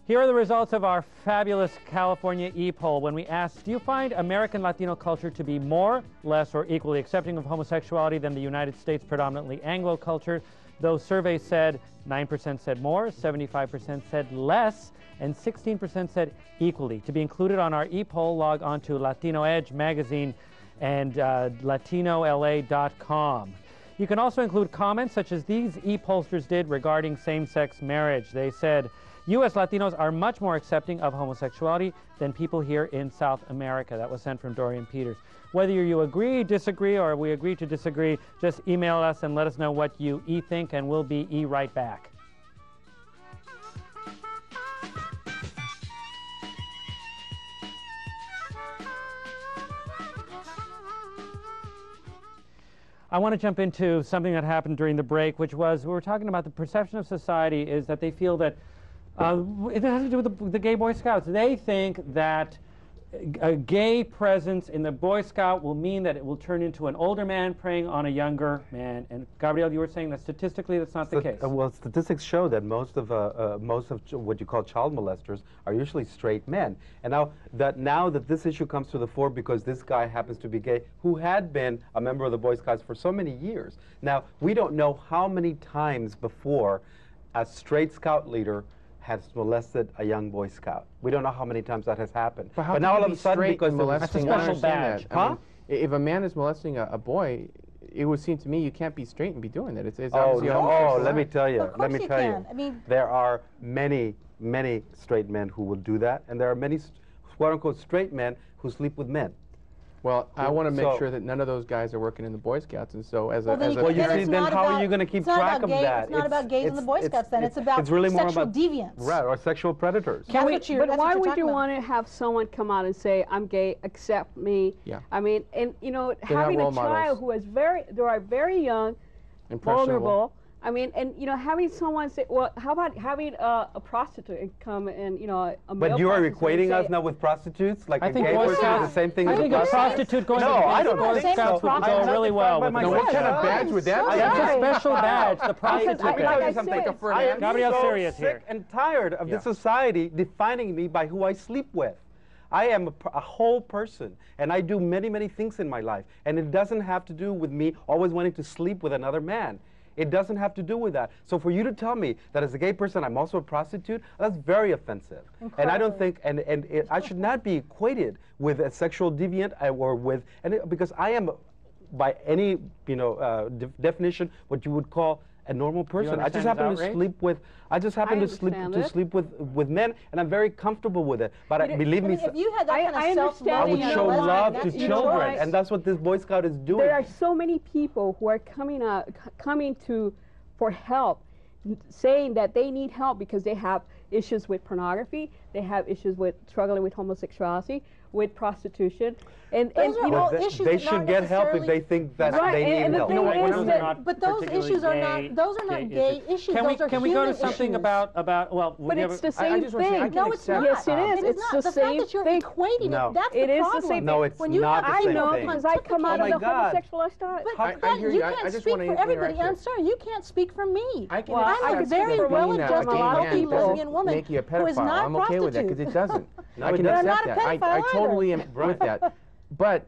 Here are the results of our fabulous California e-poll. When we asked, do you find American Latino culture to be more, less, or equally accepting of homosexuality than the United States predominantly Anglo culture? Those surveys said 9% said more, 75% said less, and 16% said equally. To be included on our e-poll, log on to Latino Edge magazine and LatinoLA.com. You can also include comments such as these e-pollsters did regarding same-sex marriage. They said, U.S. Latinos are much more accepting of homosexuality than people here in South America. That was sent from Dorian Peters. Whether you agree, disagree, or we agree to disagree, just email us and let us know what you think, and we'll be right back. I want to jump into something that happened during the break, which was, we were talking about the perception of society is that they feel that it has to do with the gay Boy Scouts. They think that a gay presence in the Boy Scout will mean that it will turn into an older man preying on a younger man. And Gabriel, you were saying that statistically that's not the case. Well, statistics show that most of what you call child molesters are usually straight men. And now that this issue comes to the fore because this guy happens to be gay, who had been a member of the Boy Scouts for so many years. Now, we don't know how many times before a straight Scout leader has molested a young Boy Scout. We don't know how many times that has happened. But now all of a sudden, because that's a special badge. I mean, if a man is molesting a boy, it would seem to me you can't be straight and be doing that. It's obviously let me tell you. Let me tell you. I mean, there are many straight men who will do that, and there are many quote-unquote straight men who sleep with men. Well, I want to make sure that none of those guys are working in the Boy Scouts, and so then how are you going to keep track of that? It's not about gays in the Boy Scouts. Then it's about really more sexual about deviants, right? Or sexual predators. But why would you want to have someone come out and say, "I'm gay, accept me"? Yeah. I mean, and you know, having a child who is very young, vulnerable. I mean, and you know, having someone say, well, how about having a prostitute come and, you know, a male But you are prostitute equating us now with prostitutes? Like I a think gay person is the same thing as a prostitute? prostitute going to the Boy Scouts would go really well. What kind of badge would that be? That's a special badge, the prostitute badge. I am Gabriel's serious sick here. and tired of this society defining me by who I sleep with. I am a whole person, and I do many things in my life, and it doesn't have to do with me always wanting to sleep with another man. It doesn't have to do with that. So for you to tell me that as a gay person I'm also a prostitute, that's very offensive. And I don't think, I should not be equated with a sexual deviant or with, because I am, by any definition, what you would call a normal person. I just happen to sleep with, sleep with men, and I'm very comfortable with it. But believe me, if you had that kind of self-love, I would show love to children, and that's what this Boy Scout is doing. There are so many people who are coming for help, saying that they need help because they have issues with pornography, they have issues with struggling with homosexuality, with prostitution, and you know, issues they should get help if they think that they need help. But those issues are not; those are not gay issues. Can we go to something about well? But it's the same thing. No, it's not. Yes, it is. It's the same fact that you're thing. equating it. That's it the is problem. the same. No, it's not the same thing. I know because I come out of the homosexual lifestyle. But you can't speak for everybody. I'm sorry, you can't speak for me. I'm a very well-adjusted, healthy lesbian woman make you a who is pedophile. not I'm okay with that because it doesn't. No, I it can doesn't. accept that. I totally am Right. with that. But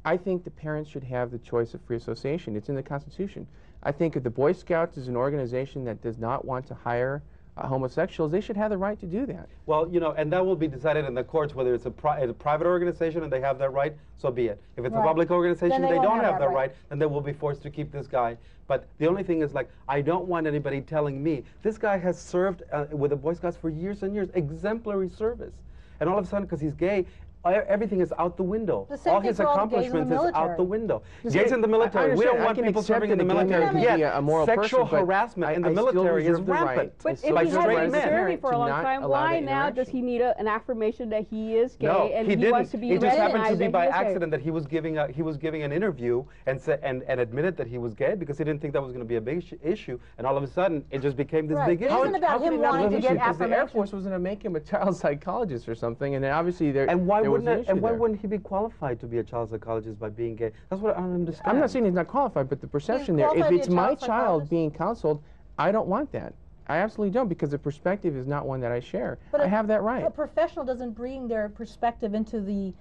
I think the parents should have the choice of free association. It's in the Constitution. I think if the Boy Scouts is an organization that does not want to hire homosexuals, they should have the right to do that. Well, you know, and that will be decided in the courts, whether it's a private organization and they have that right, so be it. If it's a public organization, they don't have that right, then they will be forced to keep this guy. But the only thing is, like, I don't want anybody telling me, this guy has served with the Boy Scouts for years and years, exemplary service. And all of a sudden, because he's gay, everything is out the window. All his accomplishments is out the window. Gays in the military. We don't want people serving in the military. Yet, sexual harassment in the military is rampant. But if he has been serving for a long time, why now does he need an affirmation that he is gay and he wants to be recognized? It just happened to be by accident that he was giving an interview and admitted that he was gay because he didn't think that was going to be a big issue, and all of a sudden it just became this big issue. It isn't about him wanting to get affirmation. The Air Force was going to make him a child psychologist or something, and then obviously there. Why wouldn't he be qualified to be a child psychologist by being gay? That's what I don't understand. I'm not saying he's not qualified, but the perception there, if it's my child being counseled, I don't want that. I absolutely don't, because the perspective is not one that I share. But I have that right. A professional doesn't bring their perspective into the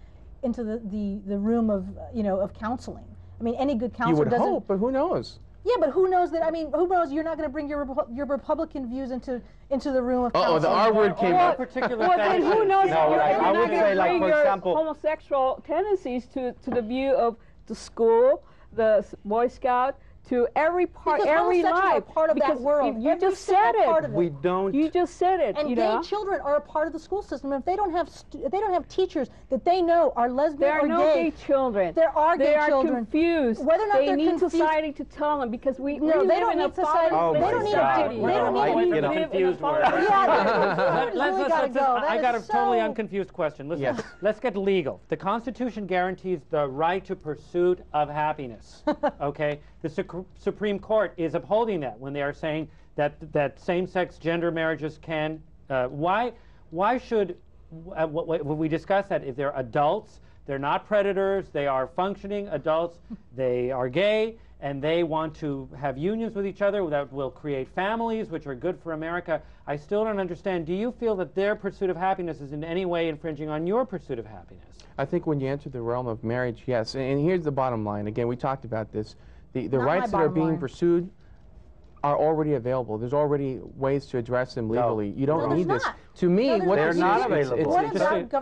room of of counseling. I mean, any good counselor doesn't. You would hope, but who knows? Yeah, but who knows that? I mean, who knows? You're not going to bring your Republican views into the room of counseling. Oh, the R word came up. Well, then who knows? No, you're right. I not would going say, to like, bring for your example, homosexual tendencies to the view of the school, the Boy Scout, to every part, because every homosexuals life. are part of because that world. You just said it. We don't. You just said it. And you gay know? children are a part of the school system. If they don't have teachers that they know are lesbian There are or no gay, gay children. there are gay children. They are confused. Whether or not they they're need confused, society to tell them, because we No, we they live don't in need a society. Oh They my don't need God. a they don't I need get a a confused word. I got a totally unconfused question. Listen, Yes. let's get legal. The Constitution guarantees the right to pursuit of happiness. Okay, the Supreme Court is upholding that when they are saying that same-sex gender marriages can. Why should we discuss that? If they're adults, they're not predators. They are functioning adults. They are gay, and they want to have unions with each other that will create families, which are good for America. I still don't understand. Do you feel that their pursuit of happiness is in any way infringing on your pursuit of happiness? I think when you enter the realm of marriage, yes. And here's the bottom line. Again, we talked about this. The rights that are being pursued are already available. There's already ways to address them legally. You don't need this. To me, what they're not available.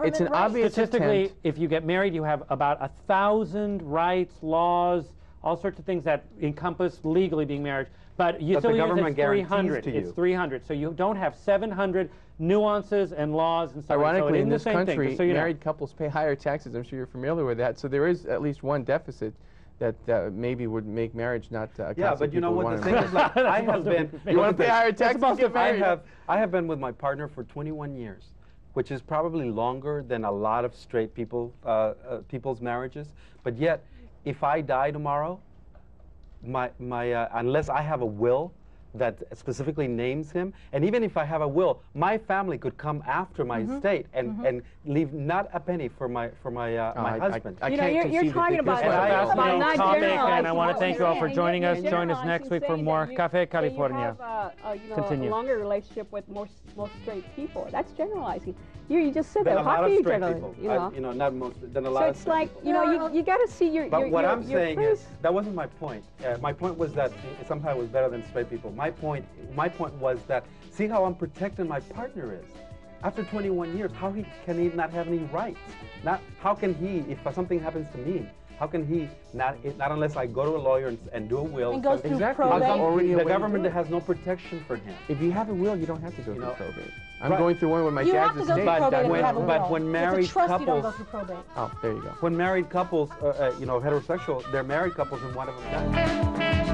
It's an obvious Statistically, attempt. if you get married, you have about 1,000 rights, laws, all sorts of things that encompass legally being married. But you still the use government it's 300. guarantees to you. It's 300. So you don't have 700 nuances and laws and stuff. Ironically, so it in the this same country, thing, so you married couples pay higher taxes. I'm sure you're familiar with that. So there is at least one deficit that maybe would make marriage not a Yeah, but you know what the thing is, like, I have been. You want to pay higher taxes to get married? I have been with my partner for 21 years, which is probably longer than a lot of straight people's marriages. But yet, if I die tomorrow, unless I have a will that specifically names him, and even if I have a will, my family could come after my estate and leave not a penny for my husband. You're talking about fascinating topic, and I want to thank you all for And joining you're us. Join us next week for saying more that Café California. You have Continue. a longer relationship with most straight people. That's generalizing. You just said Than that. a lot How of can you straight generalize? people. Not most. Than a lot So of it's straight like, people. you got to see your. But what I'm your saying is, that wasn't my point. My point was that somehow it was better than straight people. My point was that, see how unprotected my partner is. After 21 years, how can he not have any rights? How can he, if something happens to me, how can he not unless I go to a lawyer and do a will? And goes through Exactly. probate. The government has no protection for him. If you have a will, you don't have to go through know, probate. I'm right. going through one with my You dad's have to go estate. through probate if you have a will. but when If married it's a trust, you don't go couples- through probate. Oh, there you go. When married couples, heterosexual, they're married couples and one of them dies.